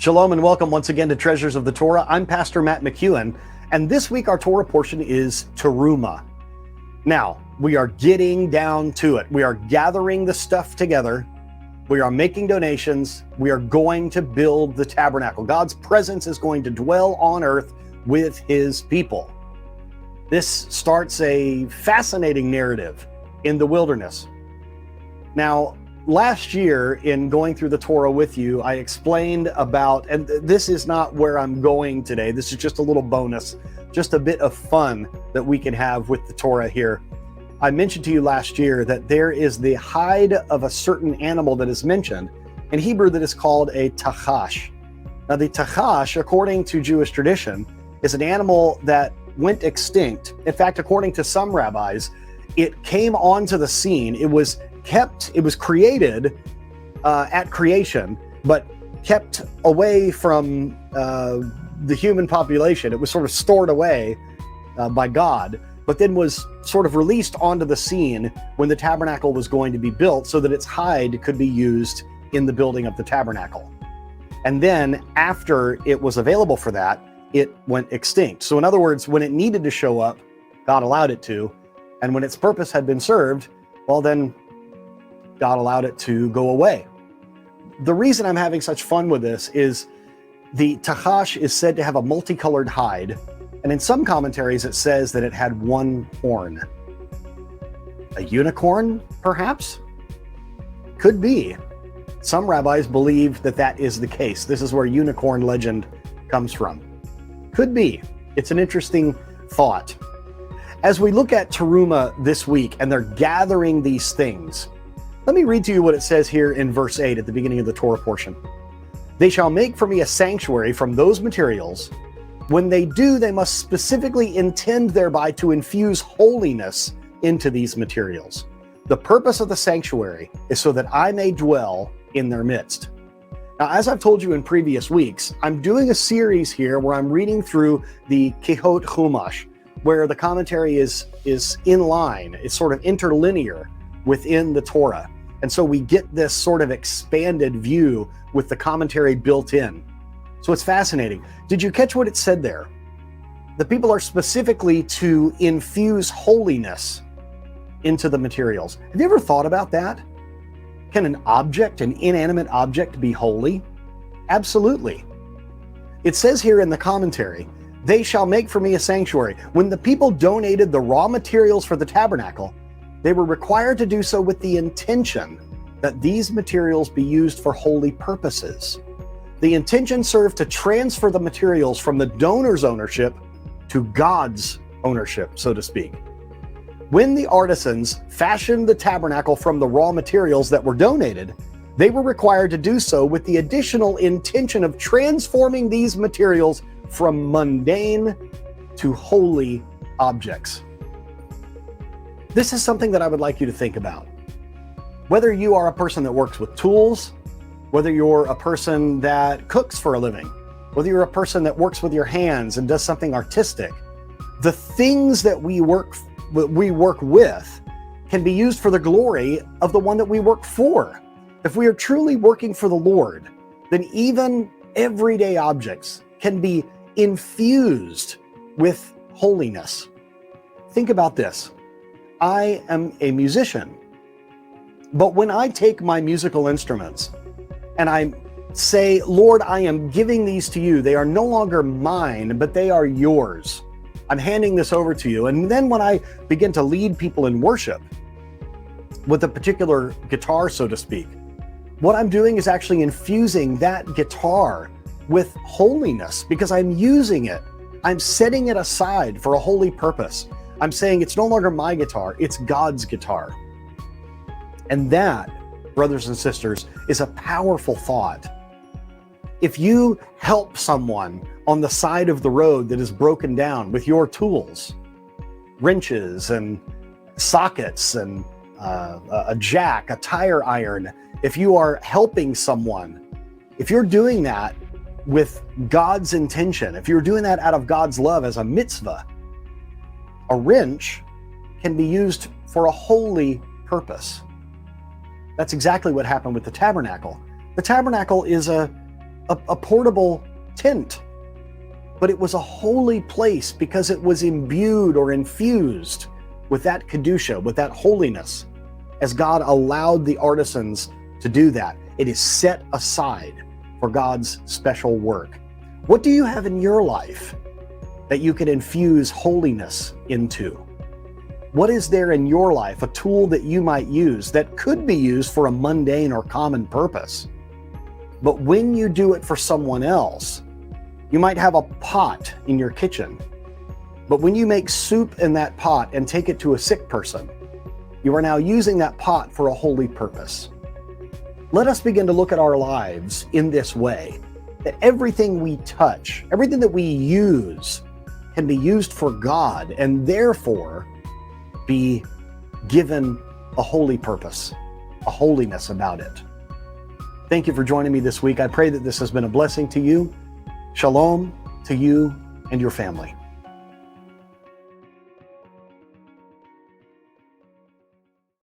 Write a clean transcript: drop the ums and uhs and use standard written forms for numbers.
Shalom and welcome once again to Treasures of the Torah. I'm Pastor Matt McEwen, and this week our Torah portion is Terumah. Now, we are getting down to it. We are gathering the stuff together. We are making donations. We are going to build the tabernacle. God's presence is going to dwell on earth with his people. This starts a fascinating narrative in the wilderness. Now, last year in going through the Torah with you, I explained about, and this is not where I'm going today, this is just a little bonus, just a bit of fun that we can have with the Torah here. I mentioned to you last year that there is the hide of a certain animal that is mentioned in Hebrew that is called a tachash. Now the tachash, according to Jewish tradition, is an animal that went extinct. In fact, according to some rabbis, it came onto the scene. It was created at creation, but kept away from the human population. It was sort of stored away by God, but then was sort of released onto the scene when the tabernacle was going to be built so that its hide could be used in the building of the tabernacle. And then after it was available for that, it went extinct. So in other words, when it needed to show up, God allowed it to, and when its purpose had been served, well then, God allowed it to go away. The reason I'm having such fun with this is the tachash is said to have a multicolored hide, and in some commentaries it says that it had one horn. A unicorn, perhaps? Could be. Some rabbis believe that that is the case. This is where unicorn legend comes from. Could be. It's an interesting thought. As we look at Terumah this week, and they're gathering these things, let me read to you what it says here in verse 8 at the beginning of the Torah portion. They shall make for me a sanctuary from those materials. When they do, they must specifically intend thereby to infuse holiness into these materials. The purpose of the sanctuary is so that I may dwell in their midst. Now, as I've told you in previous weeks, I'm doing a series here where I'm reading through the Kehot Chumash, where the commentary is in line, it's sort of interlinear within the Torah. And so we get this sort of expanded view with the commentary built in. So it's fascinating. Did you catch what it said there? The people are specifically to infuse holiness into the materials. Have you ever thought about that? Can an object, an inanimate object, be holy? Absolutely. It says here in the commentary, they shall make for me a sanctuary. When the people donated the raw materials for the tabernacle, they were required to do so with the intention that these materials be used for holy purposes. The intention served to transfer the materials from the donor's ownership to God's ownership, so to speak. When the artisans fashioned the tabernacle from the raw materials that were donated, they were required to do so with the additional intention of transforming these materials from mundane to holy objects. This is something that I would like you to think about. Whether you are a person that works with tools, whether you're a person that cooks for a living, whether you're a person that works with your hands and does something artistic, the things that we work with can be used for the glory of the one that we work for. If we are truly working for the Lord, then even everyday objects can be infused with holiness. Think about this. I am a musician, but when I take my musical instruments and I say, Lord, I am giving these to you, they are no longer mine, but they are yours. I'm handing this over to you. And then when I begin to lead people in worship with a particular guitar, so to speak, what I'm doing is actually infusing that guitar with holiness because I'm using it. I'm setting it aside for a holy purpose. I'm saying it's no longer my guitar, it's God's guitar. And that, brothers and sisters, is a powerful thought. If you help someone on the side of the road that is broken down with your tools, wrenches and sockets and a jack, a tire iron, if you are helping someone, if you're doing that with God's intention, if you're doing that out of God's love as a mitzvah, a wrench can be used for a holy purpose. That's exactly what happened with the tabernacle. The tabernacle is a a portable tent, but it was a holy place because it was imbued or infused with that kedusha, with that holiness, as God allowed the artisans to do that. It is set aside for God's special work. What do you have in your life that you can infuse holiness into? What is there in your life, a tool that you might use that could be used for a mundane or common purpose? But when you do it for someone else, you might have a pot in your kitchen, but when you make soup in that pot and take it to a sick person, you are now using that pot for a holy purpose. Let us begin to look at our lives in this way, that everything we touch, everything that we use, can be used for God and therefore be given a holy purpose, a holiness about it. Thank you for joining me this week. I pray that this has been a blessing to you. Shalom to you and your family.